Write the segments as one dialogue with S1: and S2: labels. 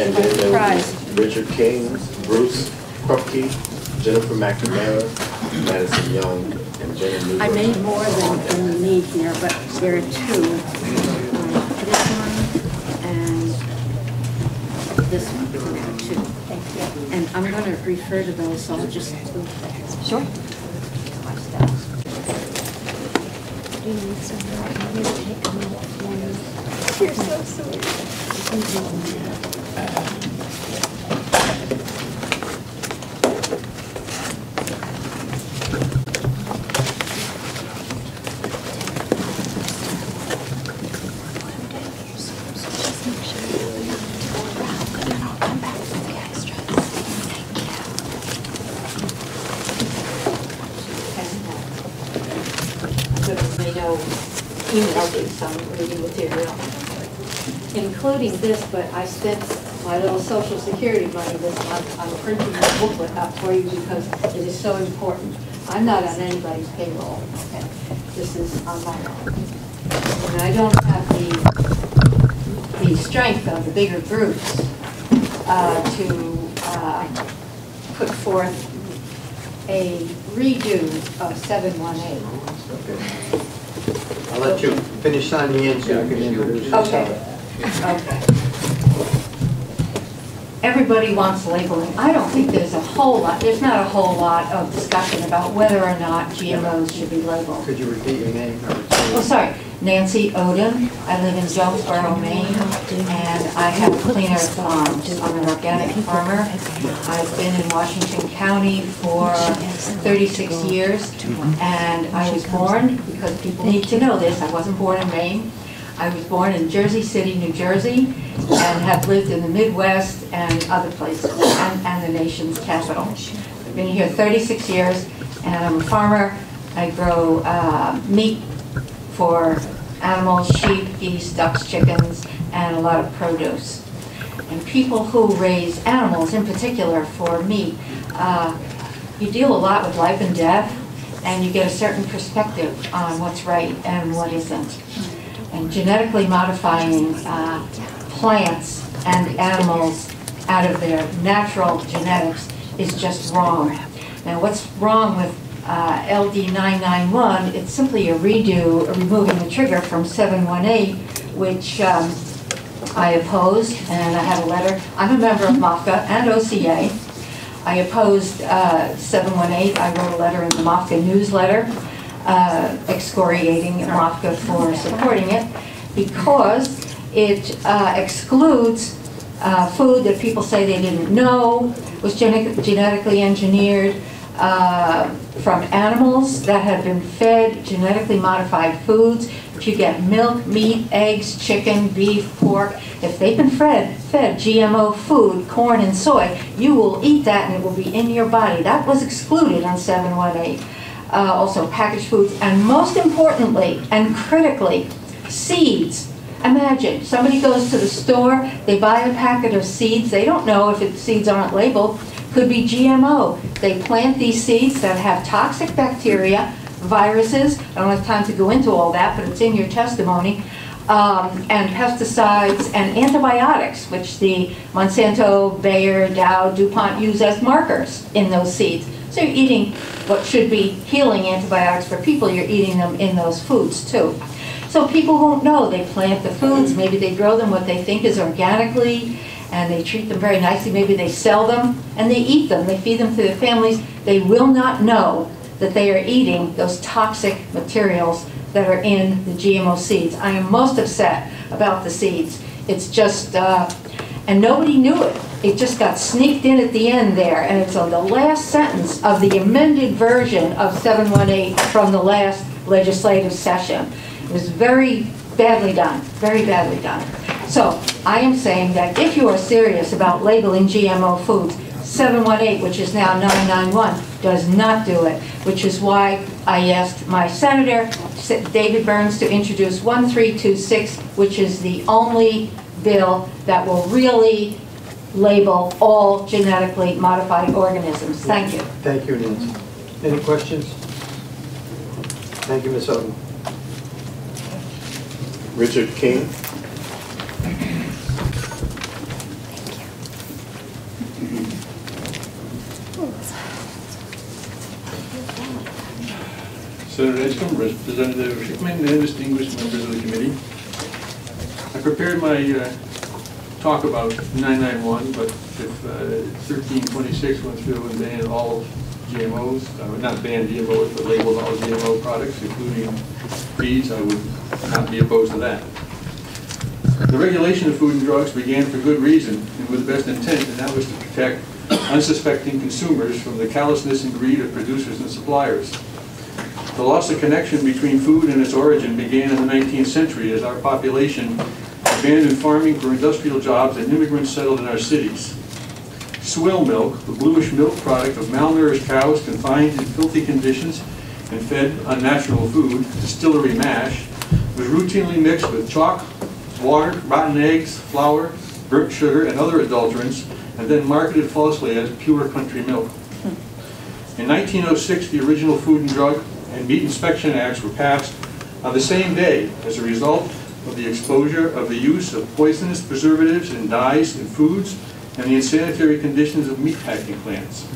S1: And then there was Richard King, Bruce Krupke, Jennifer McNamara, Madison Young, and Jenna Newberg.
S2: I made more than you need here, but there are two. This one and this one. There are two. Thank you. And I'm going to refer to those, so I'll just move that. Sure. Do you need some more? I'm going to take them out. You're so sweet. Emailed you some reading material, including this, but I spent my little Social Security money this month on printing this booklet up for you because it is so important. I'm not on anybody's payroll, okay? This is on my own. And I don't have the strength of the bigger groups to put forth a redo of 718.
S3: Okay. I'll let you finish signing in so you can introduce yourself.
S2: Okay. Okay. Everybody wants labeling. I don't think there's a whole lot, there's not a whole lot of discussion about whether or not GMOs should be labeled.
S3: Could you repeat your name?
S2: Oh, sorry. Nancy Odom. I live in Jonesboro, Maine, and I have cleaner farms. I'm an organic farmer. I've been in Washington County for 36 years, and I was born, because people need to know this, I wasn't born in Maine. I was born in Jersey City, New Jersey, and have lived in the Midwest and other places, and the nation's capital. I've been here 36 years, and I'm a farmer. I grow meat for animals, sheep, geese, ducks, chickens, and a lot of produce. And people who raise animals, in particular for meat, you deal a lot with life and death, and you get a certain perspective on what's right and what isn't. And genetically modifying plants and animals out of their natural genetics is just wrong. Now, what's wrong with LD991, it's simply a redo, removing the trigger from 718, which I opposed, and I had a letter. I'm a member of MOFGA and OCA. I opposed 718. I wrote a letter in the MOFGA newsletter excoriating MOFGA for supporting it because it excludes food that people say they didn't know was genetically engineered from animals that have been fed genetically modified foods. If you get milk, meat, eggs, chicken, beef, pork, if they've been fed GMO food, corn and soy, you will eat that and it will be in your body. That was excluded on 718. Also packaged foods, and most importantly and critically, seeds. Imagine, somebody goes to the store, they buy a packet of seeds, they don't know if seeds aren't labeled, could be GMO. They plant these seeds that have toxic bacteria, viruses, I don't have time to go into all that, but it's in your testimony, and pesticides and antibiotics, which the Monsanto, Bayer, Dow, DuPont use as markers in those seeds. So you're eating what should be healing antibiotics for people, you're eating them in those foods too. So people won't know. They plant the foods, maybe they grow them what they think is organically, and they treat them very nicely. Maybe they sell them and they eat them. They feed them to their families. They will not know that they are eating those toxic materials that are in the GMO seeds. I am most upset about the seeds. It's just, and nobody knew it. It just got sneaked in at the end there, and it's on the last sentence of the amended version of 718 from the last legislative session. It was very badly done, very badly done. So I am saying that if you are serious about labeling GMO foods, 718, which is now 991, does not do it, which is why I asked my senator, David Burns, to introduce 1326, which is the only bill that will really label all genetically modified organisms. Thank you.
S3: Thank you, Nancy. Any questions? Thank you, Ms. Odom.
S1: Richard King.
S4: Senator Edgecombe, Representative Hickman, and distinguished members of the committee. I prepared my talk about 991, but if 1326 went through and banned all GMOs, not banned GMOs, but labeled all GMO products, including feeds, I would not be opposed to that. The regulation of food and drugs began for good reason and with the best intent, and that was to protect unsuspecting consumers from the callousness and greed of producers and suppliers. The loss of connection between food and its origin began in the 19th century as our population abandoned farming for industrial jobs and immigrants settled in our cities. Swill milk, the bluish milk product of malnourished cows confined in filthy conditions and fed unnatural food, distillery mash, was routinely mixed with chalk, water, rotten eggs, flour, burnt sugar, and other adulterants, and then marketed falsely as pure country milk. In 1906, the original Food and Drug and Meat Inspection Acts were passed on the same day as a result of the exposure of the use of poisonous preservatives and dyes in foods and the unsanitary conditions of meatpacking plants.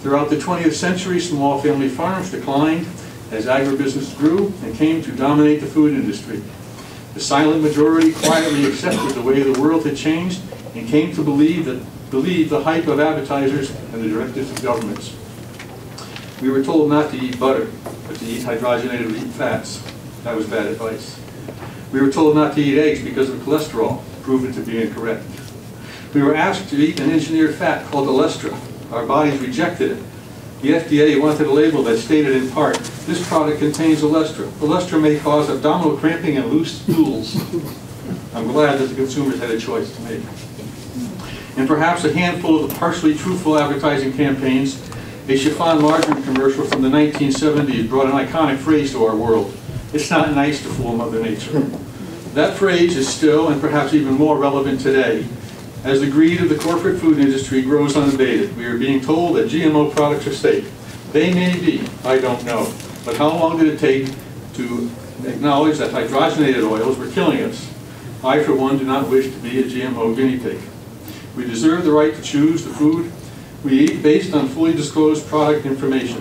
S4: Throughout the 20th century, small family farms declined as agribusiness grew and came to dominate the food industry. The silent majority quietly accepted the way the world had changed and came to believe the hype of advertisers and the directives of governments. We were told not to eat butter, but to eat hydrogenated wheat fats. That was bad advice. We were told not to eat eggs because of cholesterol, proven to be incorrect. We were asked to eat an engineered fat called olestra. Our bodies rejected it. The FDA wanted a label that stated in part, this product contains olestra. Olestra may cause abdominal cramping and loose stools. I'm glad that the consumers had a choice to make. And perhaps a handful of the partially truthful advertising campaigns, a chiffon margarine commercial from the 1970s brought an iconic phrase to our world. It's not nice to fool Mother Nature. That phrase is still, and perhaps even more relevant today, as the greed of the corporate food industry grows unabated. We are being told that GMO products are safe. They may be, I don't know. But how long did it take to acknowledge that hydrogenated oils were killing us? I, for one, do not wish to be a GMO guinea pig. We deserve the right to choose the food we eat based on fully disclosed product information.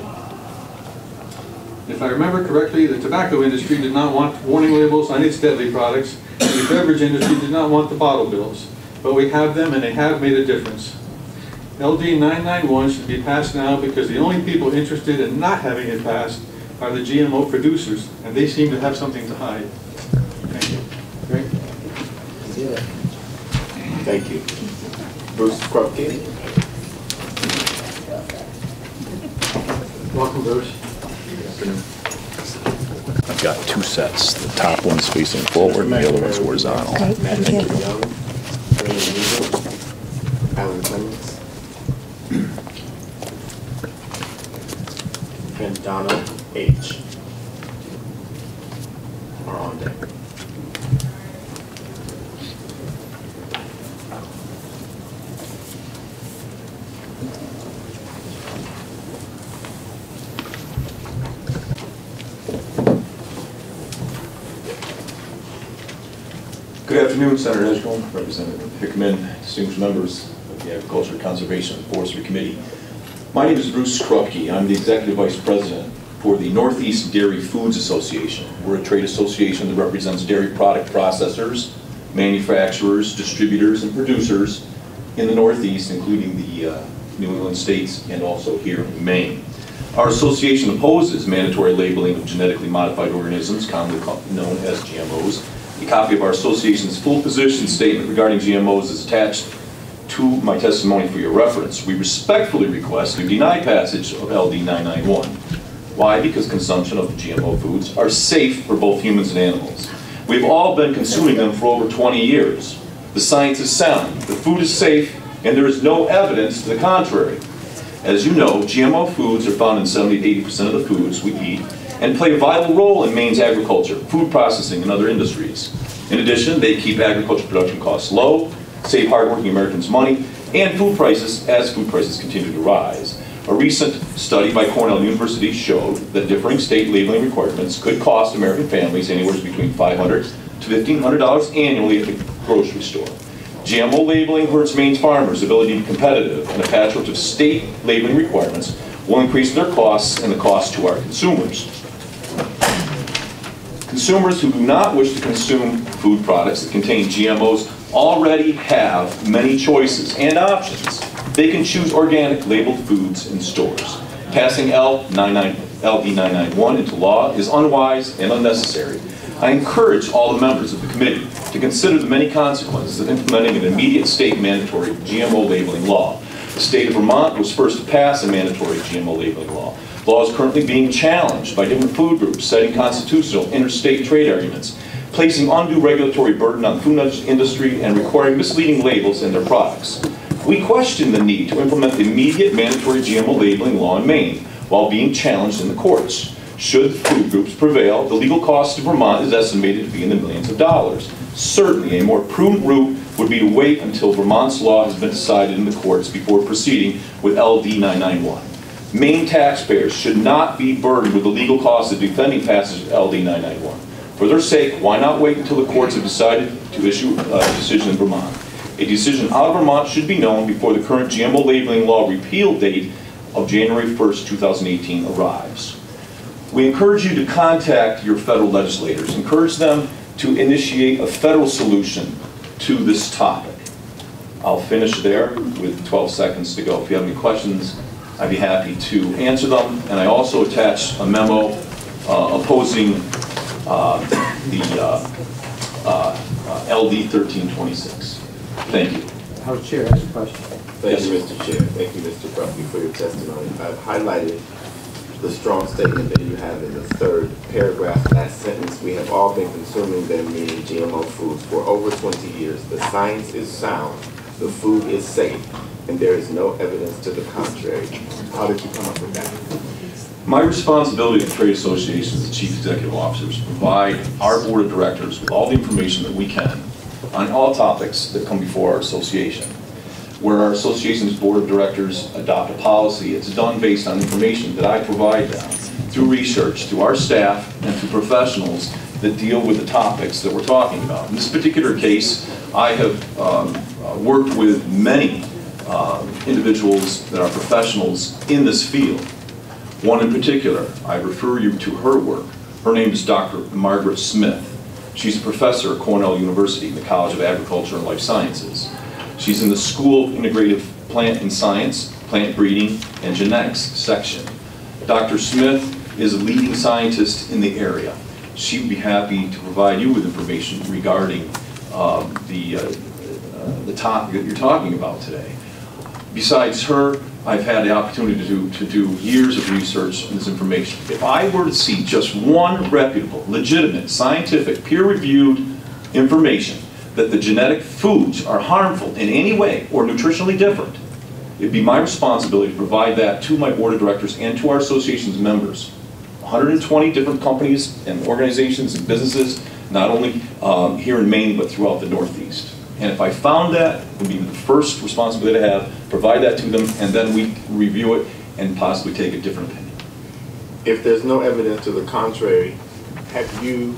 S4: If I remember correctly, the tobacco industry did not want warning labels on its deadly products, and the beverage industry did not want the bottle bills. But we have them, and they have made a difference. LD991 should be passed now because the only people interested in not having it passed are the GMO producers, and they seem to have something to hide. Thank you.
S1: Great. Thank you. Bruce Krupke. Welcome, Bruce.
S5: I've got two sets. The top one's facing forward and the other one's horizontal.
S2: Okay, thank you.
S1: Young, Alan Clemens, and Donna H. are on deck.
S5: Good afternoon, Senator Edgecombe, Representative Hickman, distinguished members of the Agriculture, Conservation, and Forestry Committee. My name is Bruce Krupke. I'm the Executive Vice President for the Northeast Dairy Foods Association. We're a trade association that represents dairy product processors, manufacturers, distributors, and producers in the Northeast, including the New England states and also here in Maine. Our association opposes mandatory labeling of genetically modified organisms, commonly known as GMOs. A copy of our association's full position statement regarding GMOs is attached to my testimony for your reference. We respectfully request you deny passage of LD 991. Why? Because consumption of GMO foods are safe for both humans and animals. We've all been consuming them for over 20 years. The science is sound, the food is safe, and there is no evidence to the contrary. As you know, GMO foods are found in 70 to 80% of the foods we eat and play a vital role in Maine's agriculture, food processing, and other industries. In addition, they keep agriculture production costs low, save hardworking Americans money, and food prices as food prices continue to rise. A recent study by Cornell University showed that differing state labeling requirements could cost American families anywhere between $500 to $1,500 annually at the grocery store. GMO labeling hurts Maine's farmers' ability to be competitive, and a patchwork of state labeling requirements will increase their costs and the cost to our consumers. Consumers who do not wish to consume food products that contain GMOs already have many choices and options. They can choose organic labeled foods in stores. Passing LD991 into law is unwise and unnecessary. I encourage all the members of the committee to consider the many consequences of implementing an immediate state mandatory GMO labeling law. The state of Vermont was first to pass a mandatory GMO labeling law. The law is currently being challenged by different food groups, citing constitutional interstate trade arguments, placing undue regulatory burden on the food industry, and requiring misleading labels in their products. We question the need to implement the immediate mandatory GMO labeling law in Maine while being challenged in the courts. Should food groups prevail, the legal cost to Vermont is estimated to be in the millions of dollars. Certainly, a more prudent route would be to wait until Vermont's law has been decided in the courts before proceeding with LD991. Maine taxpayers should not be burdened with the legal cost of defending passage of LD991. For their sake, why not wait until the courts have decided to issue a decision in Vermont? A decision out of Vermont should be known before the current GMO labeling law repeal date of January 1st, 2018 arrives. We encourage you to contact your federal legislators. Encourage them to initiate a federal solution to this topic. I'll finish there with 12 seconds to go. If you have any questions, I'd be happy to answer them. And I also attached a memo opposing the LD1326. Thank you.
S3: House Chair has a question.
S1: Thank you, Mr. Chair. Thank you, Mr. Buckley, for your testimony. I've highlighted the strong statement that you have in the third paragraph, last sentence. We have all been consuming them, meaning GMO foods, for over 20 years. The science is sound, the food is safe, and there is no evidence to the contrary. How did you come up with that?
S5: My responsibility to trade associations, the chief executive officers, provide our board of directors with all the information that we can on all topics that come before our association. Where our association's board of directors adopt a policy, it's done based on information that I provide them through research, to our staff, and to professionals that deal with the topics that we're talking about. In this particular case, I have worked with many individuals that are professionals in this field. One in particular, I refer you to her work. Her name is Dr. Margaret Smith. She's a professor at Cornell University in the College of Agriculture and Life Sciences. She's in the School of Integrative Plant and Science, Plant Breeding, and Genetics section. Dr. Smith is a leading scientist in the area. She'd be happy to provide you with information regarding the topic that you're talking about today. Besides her, I've had the opportunity to do years of research on this information. If I were to see just one reputable, legitimate, scientific, peer-reviewed information that the genetic foods are harmful in any way or nutritionally different, it'd be my responsibility to provide that to my board of directors and to our association's members. 120 different companies and organizations and businesses, not only here in Maine, but throughout the Northeast. And if I found that, it would be the first responsibility to have, provide that to them, and then we review it and possibly take a different opinion.
S1: If there's no evidence to the contrary, have you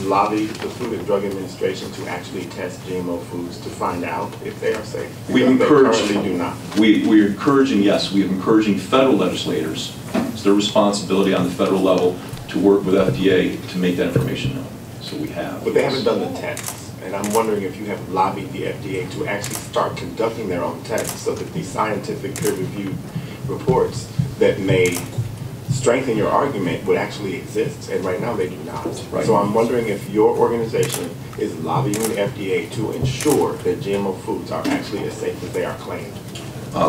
S1: lobbied the Food and Drug Administration to actually test GMO foods to find out if they are safe?
S5: We encourage,
S1: they currently do not.
S5: We're encouraging, yes, we are encouraging federal legislators. It's their responsibility on the federal level to work with FDA to make that information known. So we have.
S1: But they haven't done the tests. And I'm wondering if you have lobbied the FDA to actually start conducting their own tests so that these scientific peer-reviewed reports that may strengthen your argument would actually exist. And right now they do not. Right. So I'm wondering if your organization is lobbying the FDA to ensure that GMO foods are actually as safe as they are claimed.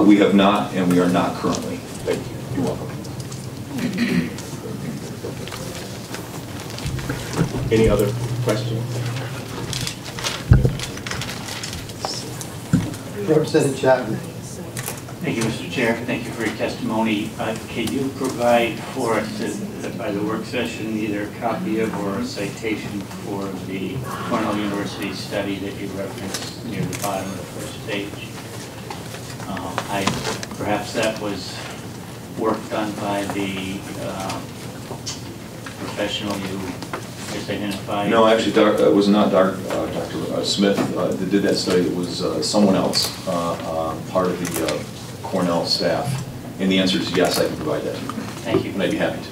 S5: We have not, and we are not currently.
S1: Thank you.
S5: You're welcome.
S1: Any other questions?
S3: Representative Chapman.
S6: Thank you, Mr. Chair. Thank you for your testimony. Can you provide for us, by the work session, either a copy of or a citation for the Cornell University study that you referenced near the bottom of the first page? Perhaps that was work done by the professional you just identified?
S5: No, actually, it was not Dr. Smith that did that study. It was someone else, part of the Cornell staff. And the answer is yes, I can provide that to you.
S6: Thank you.
S5: And I'd be happy to.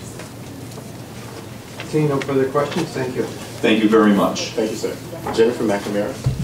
S3: Seeing no further questions, thank you.
S5: Thank you very much.
S1: Thank you, sir. Jennifer McNamara.